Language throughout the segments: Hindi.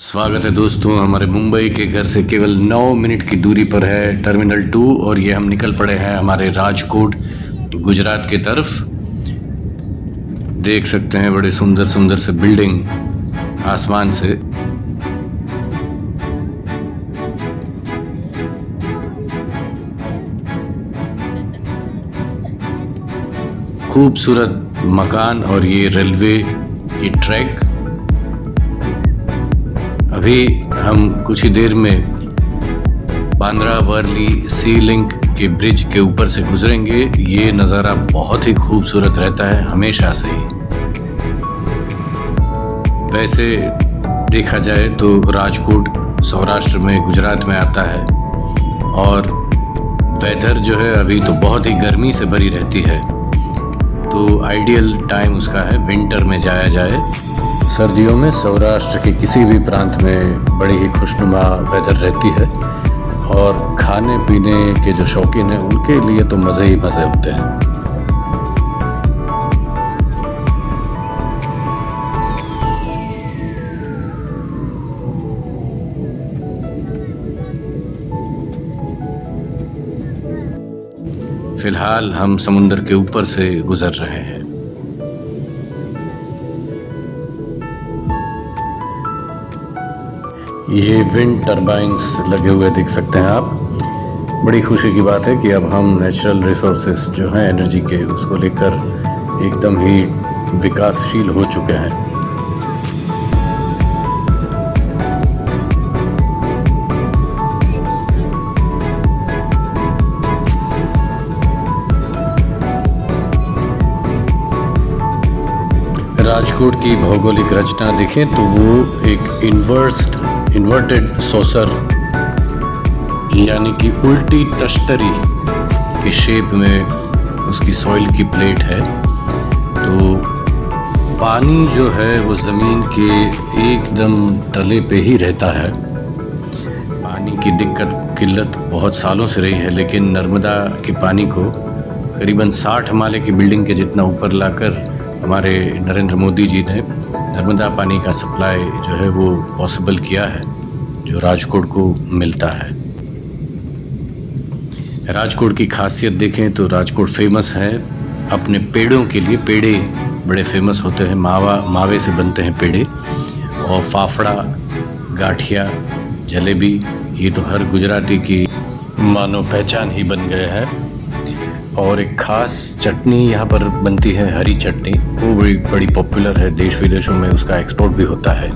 स्वागत है दोस्तों। हमारे मुंबई के घर से केवल 9 मिनट की दूरी पर है टर्मिनल 2 और ये हम निकल पड़े हैं हमारे राजकोट गुजरात की तरफ। देख सकते हैं बड़े सुंदर सुंदर से बिल्डिंग आसमान से। खूबसूरत मकान और ये रेलवे की ट्रैक। अभी हम कुछ ही देर में बांद्रा वर्ली सी लिंक के ब्रिज के ऊपर से गुजरेंगे। ये नज़ारा बहुत ही खूबसूरत रहता है हमेशा से ही। वैसे देखा जाए तो राजकोट सौराष्ट्र में गुजरात में आता है और वेदर जो है अभी तो बहुत ही गर्मी से भरी रहती है, तो आइडियल टाइम उसका है विंटर में जाया जाए। सर्दियों में सौराष्ट्र के किसी भी प्रांत में बड़ी ही खुशनुमा वेदर रहती है और खाने पीने के जो शौकीन हैं उनके लिए तो मज़े ही मज़े होते हैं। फिलहाल हम समुंदर के ऊपर से गुजर रहे हैं। ये विंड टरबाइन्स लगे हुए देख सकते हैं आप। बड़ी खुशी की बात है कि अब हम नेचुरल रिसोर्सेस जो हैं एनर्जी के, उसको लेकर एकदम ही विकासशील हो चुके हैं। राजकोट की भौगोलिक रचना देखें तो वो एक इन्वर्टेड सोसर यानी कि उल्टी तश्तरी के शेप में उसकी सॉइल की प्लेट है। तो पानी जो है वो ज़मीन के एकदम तले पे ही रहता है। पानी की किल्लत बहुत सालों से रही है, लेकिन नर्मदा के पानी को करीबन 60 माले की बिल्डिंग के जितना ऊपर लाकर हमारे नरेंद्र मोदी जी ने नर्मदा पानी का सप्लाई जो है वो पॉसिबल किया है, जो राजकोट को मिलता है। राजकोट की खासियत देखें तो राजकोट फेमस है अपने पेड़ों के लिए। पेड़े बड़े फेमस होते हैं, मावे से बनते हैं पेड़े। और फाफड़ा, गाठिया, जलेबी, ये तो हर गुजराती की मानो पहचान ही बन गए हैं। और एक खास चटनी यहाँ पर बनती है, हरी चटनी। वो बड़ी पॉपुलर है, देश विदेशों में उसका एक्सपोर्ट भी होता है।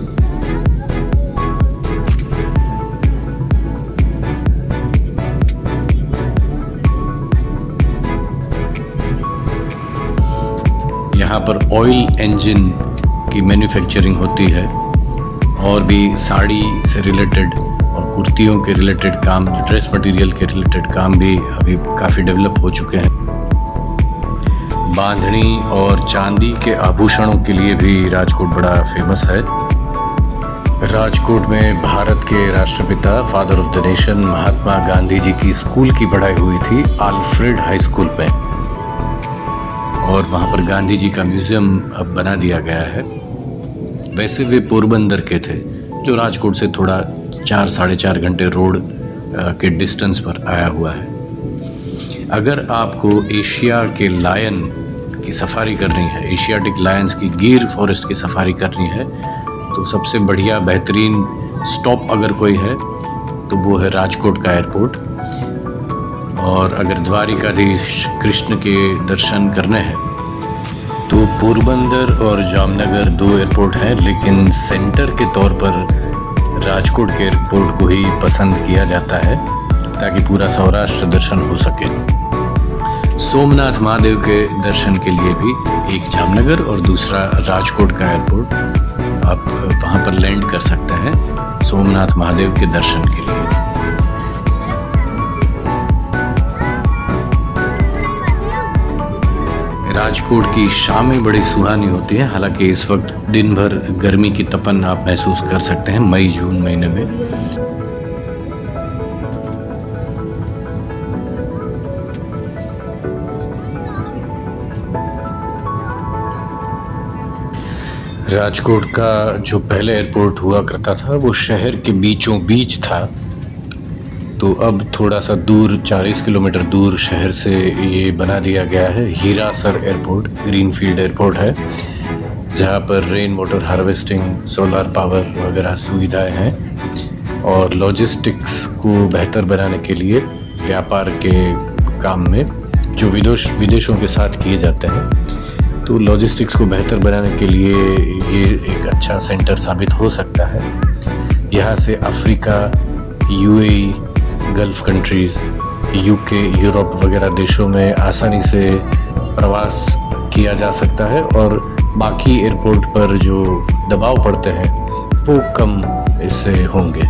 यहाँ पर ऑयल इंजन की मैन्युफैक्चरिंग होती है और भी साड़ी से रिलेटेड और कुर्तियों के रिलेटेड काम, ड्रेस मटेरियल के रिलेटेड काम भी अभी काफ़ी डेवलप हो चुके हैं। बांधनी और चांदी के आभूषणों के लिए भी राजकोट बड़ा फेमस है। राजकोट में भारत के राष्ट्रपिता, father of the nation, Mahatma Gandhi ji की स्कूल की पढ़ाई हुई थी आल्फ्रेड हाई स्कूल में, और वहाँ पर गांधी जी का म्यूज़ियम अब बना दिया गया है। वैसे वे पोरबंदर के थे, जो राजकोट से थोड़ा 4-4.5 घंटे रोड के डिस्टेंस पर आया हुआ है। अगर आपको एशिया के लायन की सफारी करनी है, एशियाटिक लायंस की गिर फॉरेस्ट की सफारी करनी है, तो सबसे बढ़िया बेहतरीन स्टॉप अगर कोई है तो वो है राजकोट का एयरपोर्ट। और अगर द्वारिकाधीश कृष्ण के दर्शन करने हैं तो पोरबंदर और जामनगर 2 एयरपोर्ट हैं, लेकिन सेंटर के तौर पर राजकोट के एयरपोर्ट को ही पसंद किया जाता है ताकि पूरा सौराष्ट्र दर्शन हो सके। सोमनाथ महादेव के दर्शन के लिए भी एक जामनगर और दूसरा राजकोट का एयरपोर्ट आप वहाँ पर लैंड कर सकते हैं सोमनाथ महादेव के दर्शन के लिए। राजकोट की शामें बड़ी सुहानी होती हैं। हालांकि इस वक्त दिन भर गर्मी की तपन आप महसूस कर सकते हैं मई-जून महीने में। राजकोट का जो पहले एयरपोर्ट हुआ करता था वो शहर के बीचों बीच था, तो अब थोड़ा सा दूर 40 किलोमीटर दूर शहर से ये बना दिया गया है। हीरासर एयरपोर्ट ग्रीनफील्ड एयरपोर्ट है, जहाँ पर rain water harvesting, solar power वगैरह सुविधाएं हैं और लॉजिस्टिक्स को बेहतर बनाने के लिए व्यापार के काम में जो विदेशों के साथ किए जाते हैं, तो लॉजिस्टिक्स को बेहतर बनाने के लिए ये एक अच्छा सेंटर साबित हो सकता है। यहाँ से Africa, UAE, gulf countries, UK, Europe वगैरह देशों में आसानी से प्रवास किया जा सकता है और बाकी एयरपोर्ट पर जो दबाव पड़ते हैं वो कम इससे होंगे।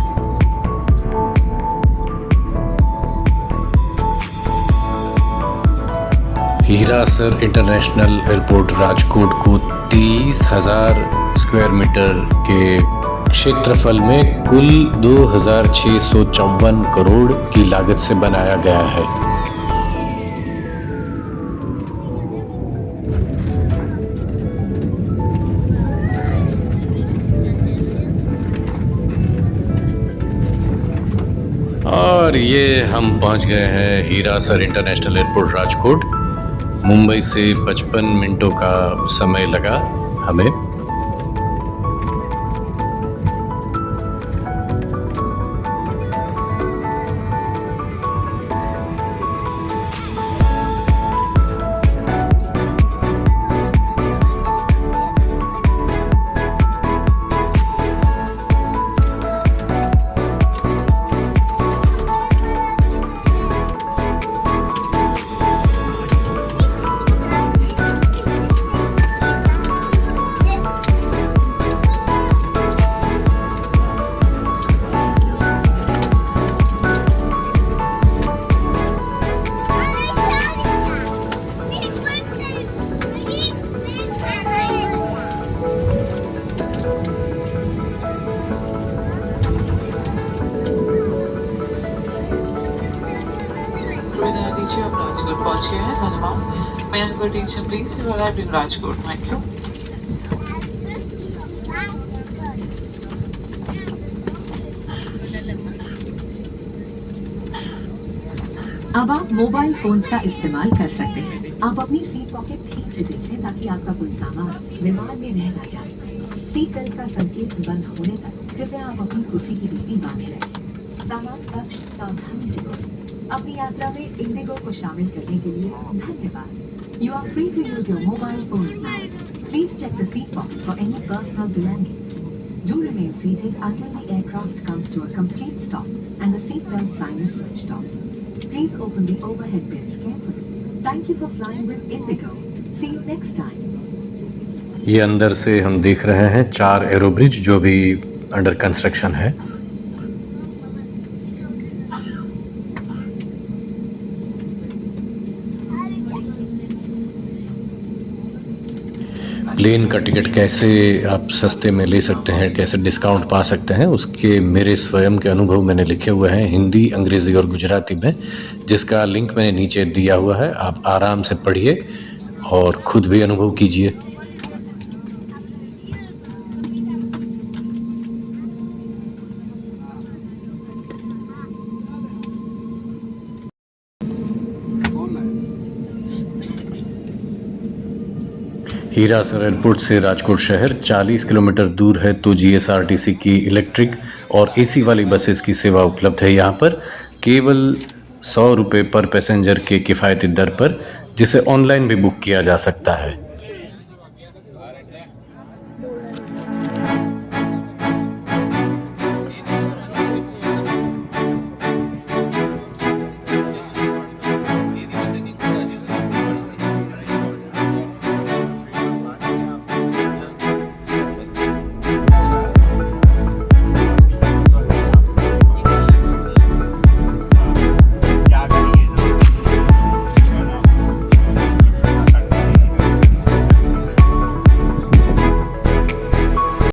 हीरासर इंटरनेशनल एयरपोर्ट राजकोट को 23,000 स्क्वायर मीटर के क्षेत्रफल में कुल 2,654 करोड़ की लागत से बनाया गया है। और ये हम पहुंच गए हैं हीरासर इंटरनेशनल एयरपोर्ट राजकोट। मुंबई से 55 मिनटों का समय लगा हमें। आप राजकोट पहुंच गए हैं, धन्यवाद। May I have your attention please? You arrived in Rajkot. Thank you. अब आप मोबाइल फोन का इस्तेमाल कर सकते हैं। आप अपनी सीट पॉकेट ठीक से देखें ताकि आपका कोई सामान विमान में रह न जाए। सीट बेल्ट का संकेत बंद होने तक कृपया आप अपनी कुर्सी की ड्यूटी बांधे रखें। सामान कक्ष सावधानी से खोलें। अपनी यात्रा में इंडिगो को शामिल करने के लिए धन्यवाद। You are free to use your mobile phones now. Please check the seat pocket for any personal belongings. Do remain seated until the aircraft comes to a complete stop and the seat belt sign is switched on. Please open the overhead bins carefully. Thank you for flying with Indigo. See you next time. ये अंदर से हम देख रहे हैं 4 एरो ब्रिज जो भी अंडर कंस्ट्रक्शन है। प्लेन का टिकट कैसे आप सस्ते में ले सकते हैं, कैसे डिस्काउंट पा सकते हैं, उसके मेरे स्वयं के अनुभव मैंने लिखे हुए हैं हिंदी, अंग्रेज़ी और गुजराती में, जिसका लिंक मैंने नीचे दिया हुआ है। आप आराम से पढ़िए और खुद भी अनुभव कीजिए। हीरासर एयरपोर्ट से राजकोट शहर 40 किलोमीटर दूर है, तो जीएसआरटीसी की इलेक्ट्रिक और एसी वाली बसेस की सेवा उपलब्ध है यहाँ पर, केवल 100 रुपये पर पैसेंजर के किफ़ायती दर पर, जिसे ऑनलाइन भी बुक किया जा सकता है।